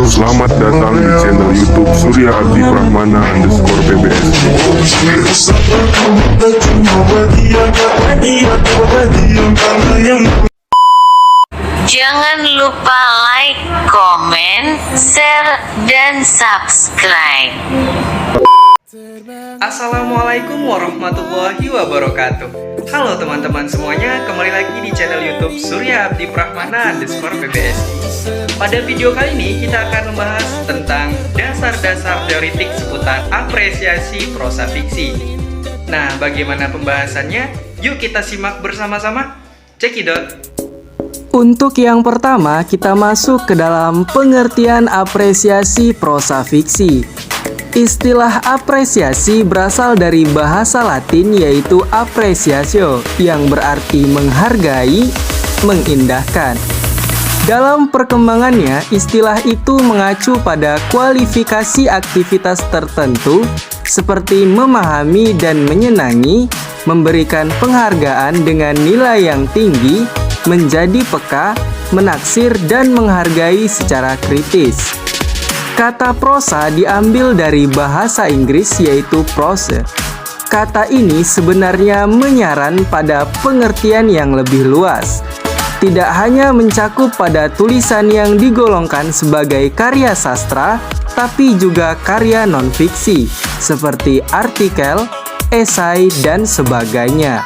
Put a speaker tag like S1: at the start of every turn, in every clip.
S1: Selamat datang di channel YouTube Surya Abdi Prahmana _PBS.
S2: Jangan lupa like, komen, share, dan subscribe.
S3: Assalamualaikum warahmatullahi wabarakatuh. Halo teman-teman semuanya, kembali lagi di channel YouTube Surya Abdi Prahmana _PBS. Pada video kali ini kita akan membahas tentang dasar-dasar teoritik seputar apresiasi prosa fiksi. Nah, bagaimana pembahasannya? Yuk kita simak bersama-sama. Cekidot.
S4: Untuk yang pertama, kita masuk ke dalam pengertian apresiasi prosa fiksi. Istilah apresiasi berasal dari bahasa Latin yaitu appreciatio, yang berarti menghargai, mengindahkan. Dalam perkembangannya, istilah itu mengacu pada kualifikasi aktivitas tertentu seperti memahami dan menyenangi, memberikan penghargaan dengan nilai yang tinggi, menjadi peka, menaksir, dan menghargai secara kritis. Kata prosa diambil dari bahasa Inggris yaitu prose. Kata ini sebenarnya menyaran pada pengertian yang lebih luas. Tidak hanya mencakup pada tulisan yang digolongkan sebagai karya sastra, tapi juga karya non-fiksi, seperti artikel, esai, dan sebagainya.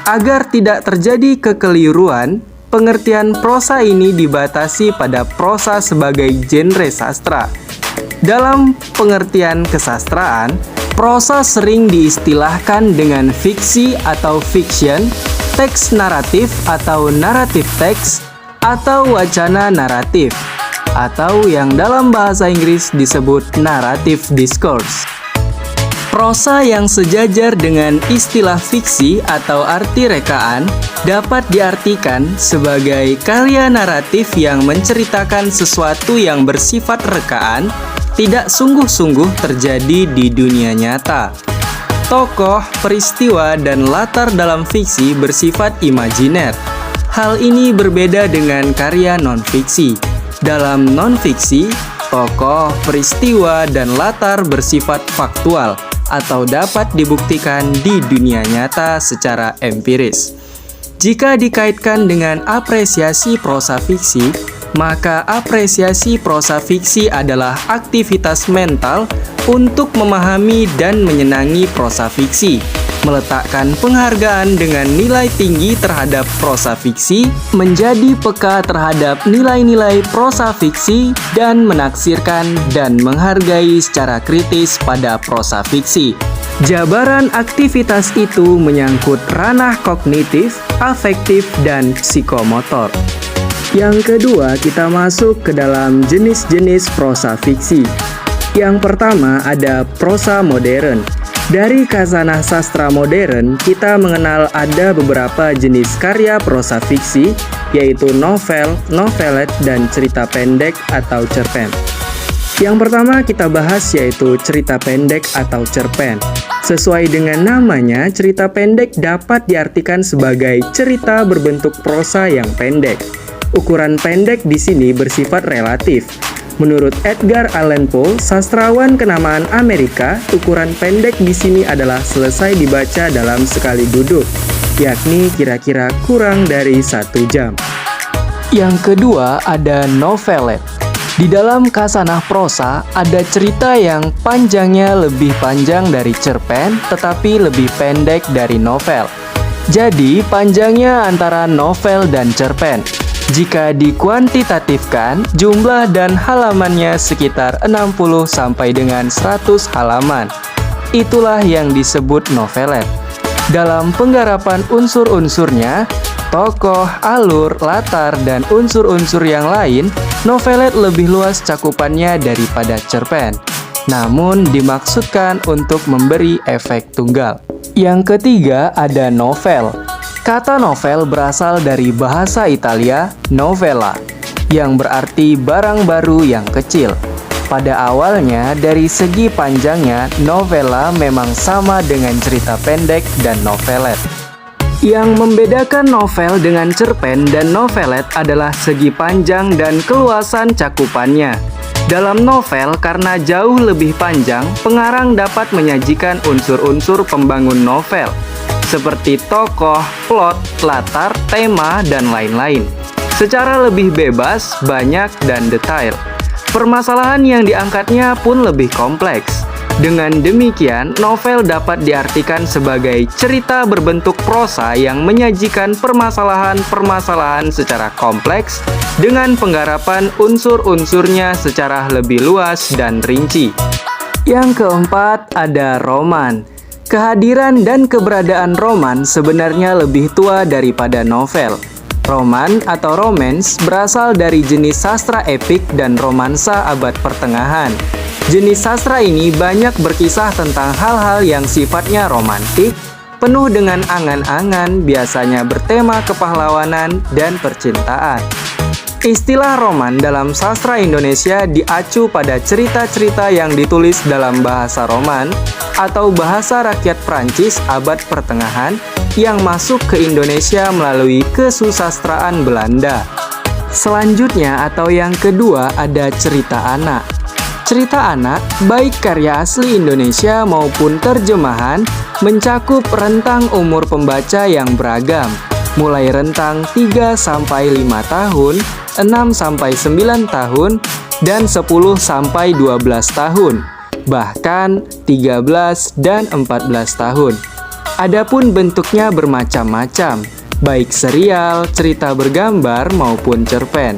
S4: Agar tidak terjadi kekeliruan, pengertian prosa ini dibatasi pada prosa sebagai genre sastra. Dalam pengertian kesastraan, prosa sering diistilahkan dengan fiksi atau fiction, teks naratif atau naratif teks, atau wacana naratif, atau yang dalam bahasa Inggris disebut narrative discourse. Prosa yang sejajar dengan istilah fiksi atau arti rekaan dapat diartikan sebagai karya naratif yang menceritakan sesuatu yang bersifat rekaan, tidak sungguh-sungguh terjadi di dunia nyata. Tokoh, peristiwa, dan latar dalam fiksi bersifat imajiner. Hal ini berbeda dengan karya non-fiksi. Dalam non-fiksi, tokoh, peristiwa, dan latar bersifat faktual atau dapat dibuktikan di dunia nyata secara empiris. Jika dikaitkan dengan apresiasi prosa fiksi, maka apresiasi prosa fiksi adalah aktivitas mental untuk memahami dan menyenangi prosa fiksi, meletakkan penghargaan dengan nilai tinggi terhadap prosa fiksi, menjadi peka terhadap nilai-nilai prosa fiksi, dan menaksirkan dan menghargai secara kritis pada prosa fiksi. Jabaran aktivitas itu menyangkut ranah kognitif, afektif, dan psikomotor. Yang kedua, kita masuk ke dalam jenis-jenis prosa fiksi. Yang pertama ada prosa modern. Dari kazanah sastra modern, kita mengenal ada beberapa jenis karya prosa fiksi, yaitu novel, novelet, dan cerita pendek atau cerpen. Yang pertama kita bahas yaitu cerita pendek atau cerpen. Sesuai dengan namanya, cerita pendek dapat diartikan sebagai cerita berbentuk prosa yang pendek. Ukuran pendek di sini bersifat relatif. Menurut Edgar Allan Poe, sastrawan kenamaan Amerika, ukuran pendek di sini adalah selesai dibaca dalam sekali duduk, yakni kira-kira kurang dari 1 jam. Yang kedua ada novelet. Di dalam khasanah prosa, ada cerita yang panjangnya lebih panjang dari cerpen, tetapi lebih pendek dari novel. Jadi, panjangnya antara novel dan cerpen. Jika dikuantitatifkan, jumlah dan halamannya sekitar 60 sampai dengan 100 halaman. Itulah yang disebut novelet. Dalam penggarapan unsur-unsurnya, tokoh, alur, latar, dan unsur-unsur yang lain, novelet lebih luas cakupannya daripada cerpen. Namun dimaksudkan untuk memberi efek tunggal. Yang ketiga ada novel. Kata novel berasal dari bahasa Italia novella, yang berarti barang baru yang kecil. Pada awalnya, dari segi panjangnya, novella memang sama dengan cerita pendek dan novelet. Yang membedakan novel dengan cerpen dan novelet adalah segi panjang dan keluasan cakupannya. Dalam novel, karena jauh lebih panjang, pengarang dapat menyajikan unsur-unsur pembangun novel, seperti tokoh, plot, latar, tema, dan lain-lain. Secara lebih bebas, banyak, dan detail. Permasalahan yang diangkatnya pun lebih kompleks. Dengan demikian, novel dapat diartikan sebagai cerita berbentuk prosa yang menyajikan permasalahan-permasalahan secara kompleks dengan penggarapan unsur-unsurnya secara lebih luas dan rinci. Yang keempat, ada roman. Kehadiran dan keberadaan roman sebenarnya lebih tua daripada novel. Roman atau romance berasal dari jenis sastra epik dan romansa abad pertengahan. Jenis sastra ini banyak berkisah tentang hal-hal yang sifatnya romantik, penuh dengan angan-angan, biasanya bertema kepahlawanan dan percintaan. Istilah roman dalam sastra Indonesia diacu pada cerita-cerita yang ditulis dalam bahasa Roman atau bahasa rakyat Prancis abad pertengahan yang masuk ke Indonesia melalui kesusastraan Belanda. Selanjutnya atau yang kedua ada cerita anak. Cerita anak, baik karya asli Indonesia maupun terjemahan, mencakup rentang umur pembaca yang beragam, mulai rentang 3-5 tahun, 6-9 tahun, dan 10-12 tahun, bahkan 13 dan 14 tahun. Adapun bentuknya bermacam-macam, baik serial, cerita bergambar, maupun cerpen.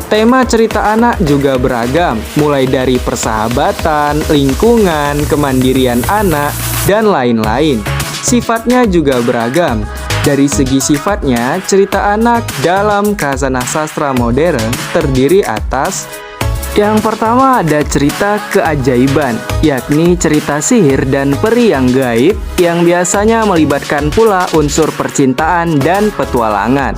S4: Tema cerita anak juga beragam, mulai dari persahabatan, lingkungan, kemandirian anak, dan lain-lain. Sifatnya juga beragam. Dari segi sifatnya, cerita anak dalam khazanah sastra modern terdiri atas: yang pertama ada cerita keajaiban, yakni cerita sihir dan peri yang gaib yang biasanya melibatkan pula unsur percintaan dan petualangan.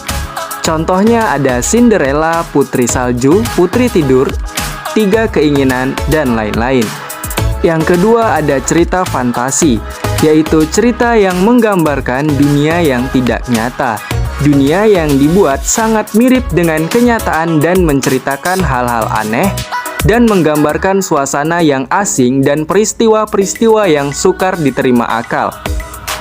S4: Contohnya ada Cinderella, Putri Salju, Putri Tidur, Tiga Keinginan, dan lain-lain. Yang kedua ada cerita fantasi, yaitu cerita yang menggambarkan dunia yang tidak nyata. Dunia yang dibuat sangat mirip dengan kenyataan dan menceritakan hal-hal aneh dan menggambarkan suasana yang asing dan peristiwa-peristiwa yang sukar diterima akal.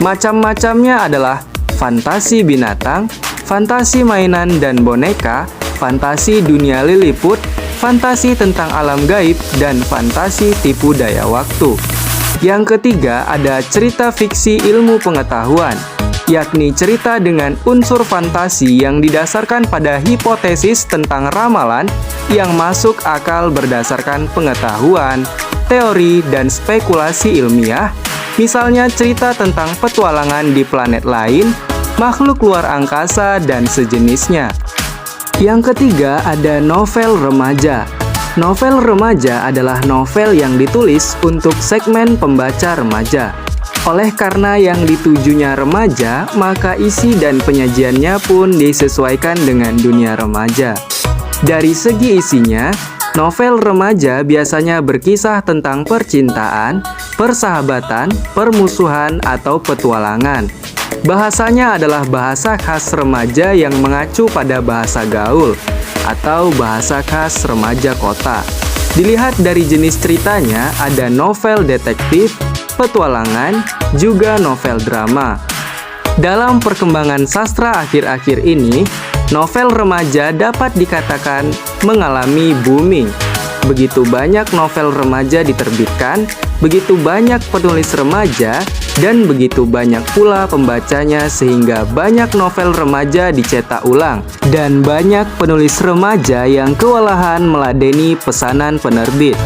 S4: Macam-macamnya adalah fantasi binatang, fantasi mainan dan boneka, fantasi dunia Lilliput, fantasi tentang alam gaib, dan fantasi tipu daya waktu. Yang ketiga ada cerita fiksi ilmu pengetahuan, yakni cerita dengan unsur fantasi yang didasarkan pada hipotesis tentang ramalan yang masuk akal berdasarkan pengetahuan, teori, dan spekulasi ilmiah, misalnya cerita tentang petualangan di planet lain, makhluk luar angkasa, dan sejenisnya. Yang ketiga ada novel remaja. Novel remaja adalah novel yang ditulis untuk segmen pembaca remaja. Oleh karena yang ditujunya remaja, maka isi dan penyajiannya pun disesuaikan dengan dunia remaja. Dari segi isinya, novel remaja biasanya berkisah tentang percintaan, persahabatan, permusuhan, atau petualangan. Bahasanya adalah bahasa khas remaja yang mengacu pada bahasa gaul atau bahasa khas remaja kota. Dilihat dari jenis ceritanya, ada novel detektif, petualangan, juga novel drama. Dalam perkembangan sastra akhir-akhir ini, novel remaja dapat dikatakan mengalami booming. Begitu banyak novel remaja diterbitkan, begitu banyak penulis remaja, dan begitu banyak pula pembacanya sehingga banyak novel remaja dicetak ulang. Dan banyak penulis remaja yang kewalahan meladeni pesanan penerbit.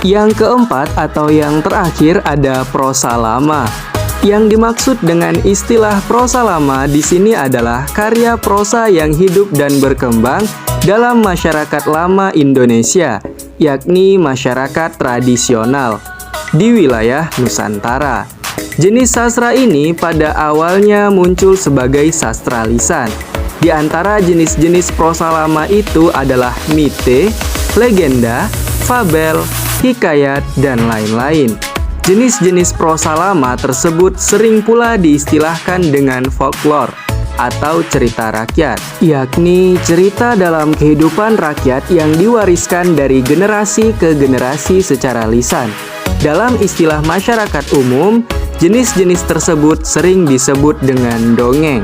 S4: Yang keempat atau yang terakhir ada prosa lama. Yang dimaksud dengan istilah prosa lama di sini adalah karya prosa yang hidup dan berkembang dalam masyarakat lama Indonesia, yakni masyarakat tradisional di wilayah Nusantara. Jenis sastra ini pada awalnya muncul sebagai sastra lisan. Di antara jenis-jenis prosa lama itu adalah mite, legenda, fabel, hikayat, dan lain-lain. Jenis-jenis prosa lama tersebut sering pula diistilahkan dengan folklore. atau cerita rakyat, yakni cerita dalam kehidupan rakyat yang diwariskan dari generasi ke generasi secara lisan. Dalam istilah masyarakat umum, jenis-jenis tersebut sering disebut dengan dongeng.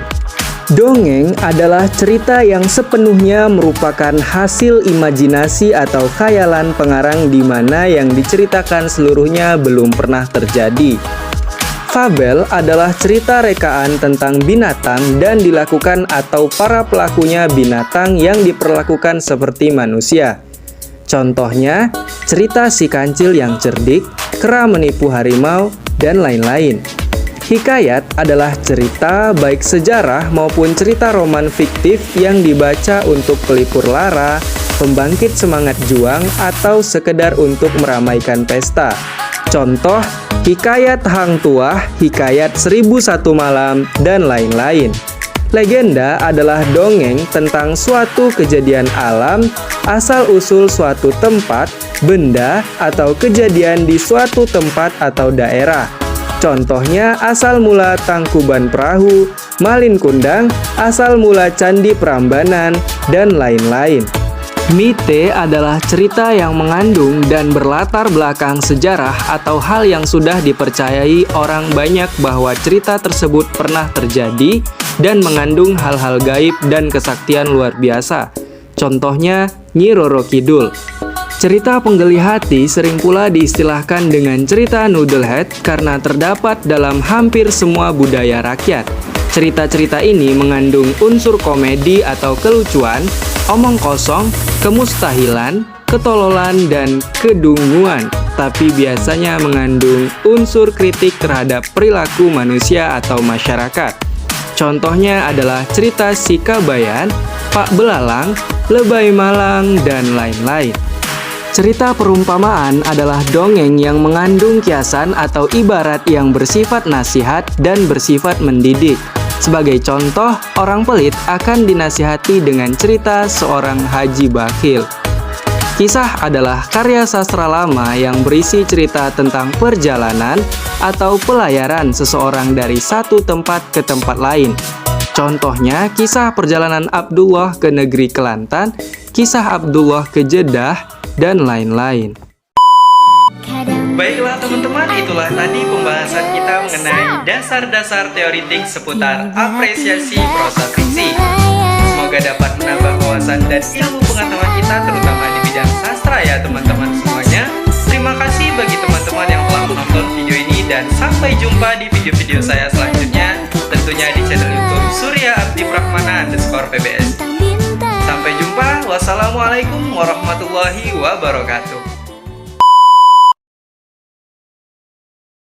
S4: Dongeng adalah cerita yang sepenuhnya merupakan hasil imajinasi atau khayalan pengarang di mana yang diceritakan seluruhnya belum pernah terjadi. Fabel adalah cerita rekaan tentang binatang dan dilakukan atau para pelakunya binatang yang diperlakukan seperti manusia. Contohnya, cerita si kancil yang cerdik, kera menipu harimau, dan lain-lain. Hikayat adalah cerita baik sejarah maupun cerita roman fiktif yang dibaca untuk pelipur lara, pembangkit semangat juang, atau sekedar untuk meramaikan pesta. Contoh, hikayat Hang Tuah, hikayat 1001 Malam, dan lain-lain. Legenda adalah dongeng tentang suatu kejadian alam, asal-usul suatu tempat, benda, atau kejadian di suatu tempat atau daerah. Contohnya asal mula Tangkuban Perahu, Malin Kundang, asal mula Candi Prambanan, dan lain-lain. Mite adalah cerita yang mengandung dan berlatar belakang sejarah atau hal yang sudah dipercayai orang banyak bahwa cerita tersebut pernah terjadi dan mengandung hal-hal gaib dan kesaktian luar biasa. Contohnya Nyi Roro Kidul. Cerita penggeli hati sering pula diistilahkan dengan cerita noodlehead karena terdapat dalam hampir semua budaya rakyat. Cerita-cerita ini mengandung unsur komedi atau kelucuan, omong kosong, kemustahilan, ketololan, dan kedunguan, tapi biasanya mengandung unsur kritik terhadap perilaku manusia atau masyarakat. Contohnya adalah cerita Si Kabayan, Pak Belalang, Lebay Malang, dan lain-lain. Cerita perumpamaan adalah dongeng yang mengandung kiasan atau ibarat yang bersifat nasihat dan bersifat mendidik. Sebagai contoh, orang pelit akan dinasihati dengan cerita seorang haji bakhil. Kisah adalah karya sastra lama yang berisi cerita tentang perjalanan atau pelayaran seseorang dari satu tempat ke tempat lain. Contohnya, kisah perjalanan Abdullah ke negeri Kelantan, kisah Abdullah ke Jeddah, dan lain-lain.
S3: Baiklah teman-teman, itulah tadi pembahasan kita mengenai dasar-dasar teoritik seputar apresiasi prosa fiksi. Semoga dapat menambah wawasan dan ilmu pengetahuan kita terutama di bidang sastra ya teman-teman semuanya. Terima kasih bagi teman-teman yang telah menonton video ini dan sampai jumpa di video-video saya selanjutnya tentunya di channel YouTube Surya Abdi Prahmana _PBS. Sampai jumpa, wassalamualaikum warahmatullahi wabarakatuh.